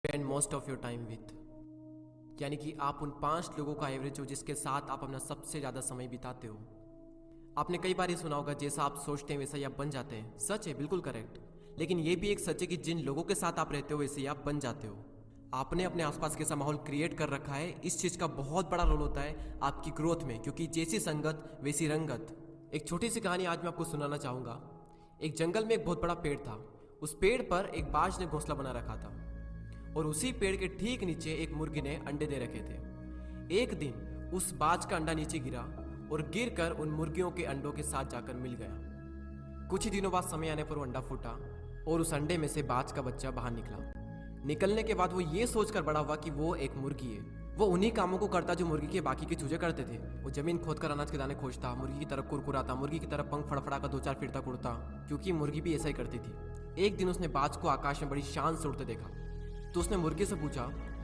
Spend most of your time with, यानी कि आप उन 5 लोगों का एवरेज हो जिसके साथ आप अपना सबसे ज़्यादा समय बिताते हो। आपने कई बार ये सुना होगा, जैसा आप सोचते हैं वैसा ही आप बन जाते हैं। सच है, बिल्कुल करेक्ट। लेकिन ये भी एक सच है कि जिन लोगों के साथ आप रहते हो वैसे ही आप बन जाते हो। आपने अपने आसपास कैसा माहौल क्रिएट कर रखा है, इस चीज़ का बहुत बड़ा रोल होता है आपकी ग्रोथ में, क्योंकि जैसी संगत वैसी रंगत। एक छोटी सी कहानी आज मैं आपको सुनाना चाहूँगा। एक जंगल में एक बहुत बड़ा पेड़ था। उस पेड़ पर एक बाज ने घोंसला बना रखा था और उसी पेड़ के ठीक नीचे एक मुर्गी ने अंडे दे रखे थे। एक दिन उस बाज का अंडा नीचे गिरा और गिरकर उन मुर्गियों के अंडों के साथ जाकर मिल गया। कुछ ही दिनों बाद समय आने पर वो अंडा फूटा और उस अंडे में से बाज का बच्चा बाहर निकला। निकलने के बाद वो ये सोचकर बड़ा हुआ कि वो एक मुर्गी है। वो उन्हीं कामों को करता जो मुर्गी के बाकी के चूजे करते थे। वो जमीन खोदकर अनाज के दाने खोजता, मुर्गी की तरफ कुरकुराता, मुर्गी की तरफ पंख फड़फड़ा कर 2-4 फिरता उड़ता, क्योंकि मुर्गी भी ऐसा ही करती थी। एक दिन उसने बाज को आकाश में बड़ी शान से उड़ते देखा, तो उसने मुर्गी से पूछा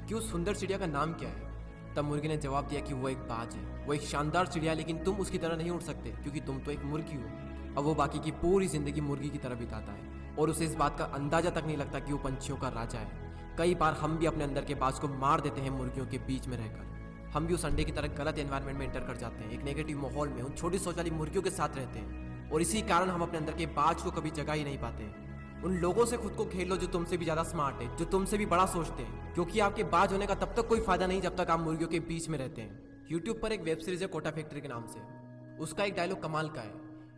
कि उस सुंदर चिड़िया का नाम क्या है। तब मुर्गी ने जवाब दिया कि वो एक बाज है। वो एक शानदार चिड़िया है, लेकिन तुम उसकी तरह नहीं उड़ सकते क्योंकि तुम तो एक मुर्गी हो। अब वो बाकी की पूरी जिंदगी मुर्गी की तरह बिताता है और उसे इस बात का अंदाजा तक नहीं लगता कि वो पंछियों का राजा है। कई बार हम भी अपने अंदर के बाज को मार देते हैं मुर्गियों के बीच में रहकर। हम भी उस अंडे की तरह गलत एनवायरनमेंट में एंटर कर जाते हैं, एक नेगेटिव माहौल में उन छोटी सोच वाली मुर्गियों के साथ रहते हैं, और इसी कारण हम अपने अंदर के बाज को कभी जगा ही नहीं पाते। उन लोगों से खुद को खेल लो जो तुमसे भी ज्यादा स्मार्ट है, जो तुमसे भी बड़ा सोचते हैं, क्योंकि आपके बाज होने का तब तक कोई फायदा नहीं जब तक आप मुर्गियों के बीच में रहते हैं। यूट्यूब पर एक वेब सीरीज है कोटा फैक्ट्री के नाम से। उसका एक डायलॉग कमाल का है,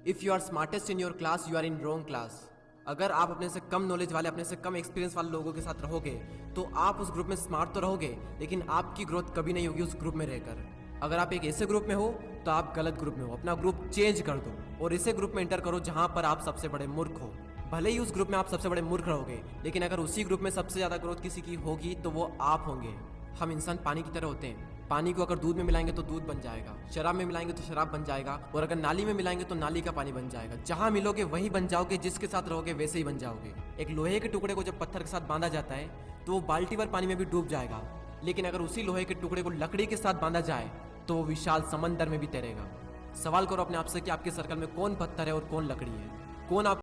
if you are smartest in your class you are in wrong class. अगर आप अपने से कम नॉलेज वाले, अपने से कम एक्सपीरियंस वाले लोगों के साथ रहोगे तो आप उस ग्रुप में स्मार्ट तो रहोगे, लेकिन आपकी ग्रोथ कभी नहीं होगी उस ग्रुप में रहकर। अगर आप एक ऐसे ग्रुप में हो तो आप गलत ग्रुप में हो। अपना ग्रुप चेंज कर दो और ऐसे ग्रुप में एंटर करो जहां पर आप सबसे बड़े मूर्ख हो। भले ही उस ग्रुप में आप सबसे बड़े मूर्ख रहोगे, लेकिन अगर उसी ग्रुप में सबसे ज्यादा ग्रोथ किसी की होगी तो वो आप होंगे। हम इंसान पानी की तरह होते हैं। पानी को अगर दूध में मिलाएंगे तो दूध बन जाएगा, शराब में मिलाएंगे तो शराब बन जाएगा, और अगर नाली में मिलाएंगे तो नाली का पानी बन जाएगा। जहां मिलोगे वहीं बन जाओगे, जिसके साथ रहोगे वैसे ही बन जाओगे। एक लोहे के टुकड़े को जब पत्थर के साथ बांधा जाता है तो वो बाल्टी भर पानी में भी डूब जाएगा, लेकिन अगर उसी लोहे के टुकड़े को लकड़ी के साथ बांधा जाए तो वो विशाल समंदर में भी तैरेगा। सवाल करो अपने आप से कि आपके सर्कल में कौन पत्थर है और कौन लकड़ी है, कौन आप